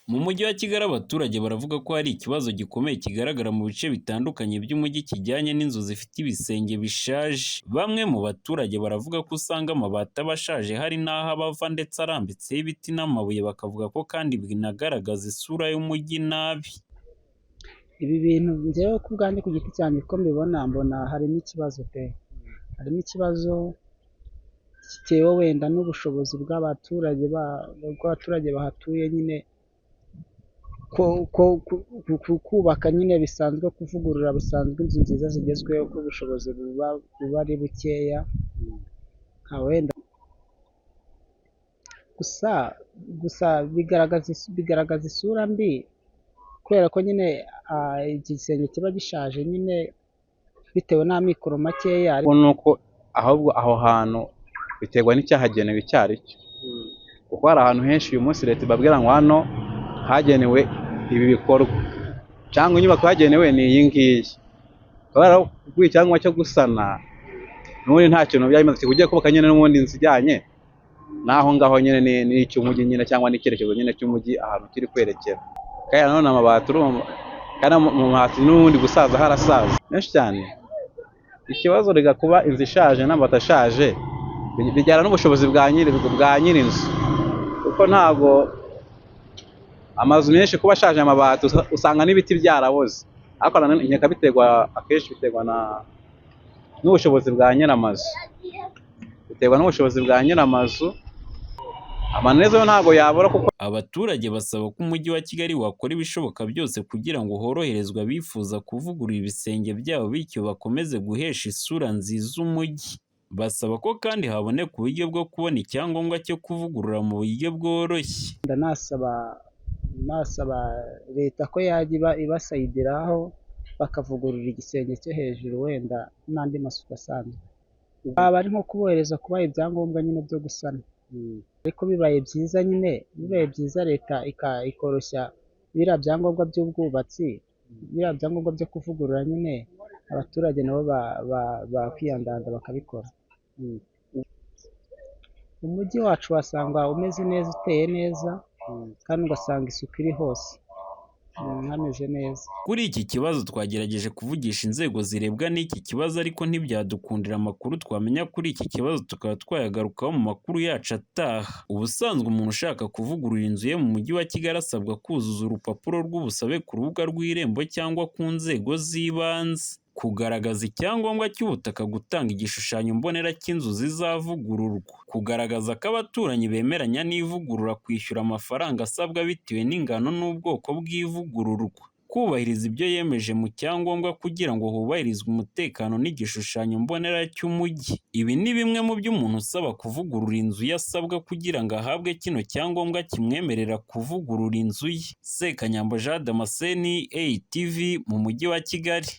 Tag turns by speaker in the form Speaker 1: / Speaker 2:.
Speaker 1: Mu mujyi wa Kigali abaturage baravuga ko hari ikibazo gikomeye kigaragara mu bice bitandukanye by'umujyi kijyanye n'inzu zifite ibisenge bishaje. Bamwe mu baturage baravuga ko usanga amabati aba ashaje hari n'aho aba ava ndetse arambitseho ibiti n'amabuye, bakavuga ko kandi binagaragaza isura y'umujyi nabi.
Speaker 2: Ibi bintu njyewe ku bwanjye ku giti cyanjye uko mbona harimo ikibazo pe, harimo ikibazo gitewe wenda n'ubushobozi bw'abaturage bahatuye nyine, kubaka nyine bisanzwe, kuvugurura bisanzwe inzu nziza zigezweho, ko ubushobozi buba ari bukeya, nka wenda gusa bigaragaza isura mbi, kubera ko nyine igisenge kiba gishaje nyine bitewe n'amikoro makeya.
Speaker 3: Nuko ahubwo aho hantu biterwa n'icyahagenewe icyo ari cyo, kuko hari ahantu henshi uyu munsi leta ibabwira ngo hano hagenewe ibi bikorwa, cyangwa inyubako hagenewe ni iyi ngiyi, kubera ko kuguha icyangombwa cyo gusana n'ubundi nta kintu byaba bimaze, ugiye kubaka nyine n'ubundi inzu ijyanye n'aho ngaho nyine n'icy'umujyi nyine, cyangwa n'icyerekezo nyine cy'umujyi ahantu kiri kwerekera. Kandi nanone amabati urumva, kandi mu mabati n'ubundi gusaza harasaza menshi cyane. Ikibazo rega kuba inzu ishaje n'amabati ashaje bijyana n'ubushobozi bwa nyir'inzu, kuko ntabwo amazu menshi kuba ashaje amabati usanga n'ibiti byaraboze, ariko nkeka akenshi biterwa n'ubushobozi bwa nyir'amazu, amaneza yo ntabwo yabura. Kuko
Speaker 1: abaturage basaba ko umujyi wa Kigali wakora ibishoboka byose kugira ngo horoherezwe abifuza kuvugurura ibisenge byabo, bityo bakomeze guhesha isura nziza umujyi. Basaba ko kandi haboneka uburyo bwo kubona icyangombwa cyo kuvugurura mu buryo bworoshye.
Speaker 2: Nasaba leta ko yajya ibasayidiraho bakavugurura igisenge cyo hejuru, wenda n'andi masuku asanzwe. Aba ari nko kubohereza kubaha ibyangombwa nyine byo gusana, ariko bibaye byiza leta ikoroshya biriya byangombwa by'ubwubatsi, biriya byangombwa byo kuvugurura nyine, abaturage nabo bakwiyandaza bakabikora. Umujyi wacu wasanga umeze neza, uteye neza, kandi ugasanga isuku iri hose, hameze neza.
Speaker 1: Kuri iki kibazo twagerageje kuvugisha inzego zirebwa n'iki kibazo, ariko ntibyadukundira. Amakuru twamenya kuri iki kibazo tukaba twayagarukaho mu makuru yacu ataha. Ubusanzwe umuntu ushaka kuvugurura inzu ye mu mujyi wa Kigali asabwa kuzuza urupapuro rw'ubusabe ku rubuga rw'Irembo cyangwa ku nzego z'ibanze, kugaragaza icyangombwa cy'ubutaka, gutanga igishushanyo mbonera cy'inzu zizavugururwa, kugaragaza ko abaturanyi bemeranya n'ivugurura, kwishyura amafaranga asabwa bitewe n'ingano n'ubwoko bw'ivugururwa, kubahiriza ibyo yemeje mu cyangombwa kugira ngo hubahirizwe umutekano n'igishushanyo mbonera cy'umujyi. Ibi ni bimwe mu byo umuntu usaba kuvugurura inzu ye asabwa kugira ngo ahabwe kino cyangombwa kimwemerera kuvugurura inzu ye. Sekanyambo Jean Damascene, ATV mu mujyi wa Kigali.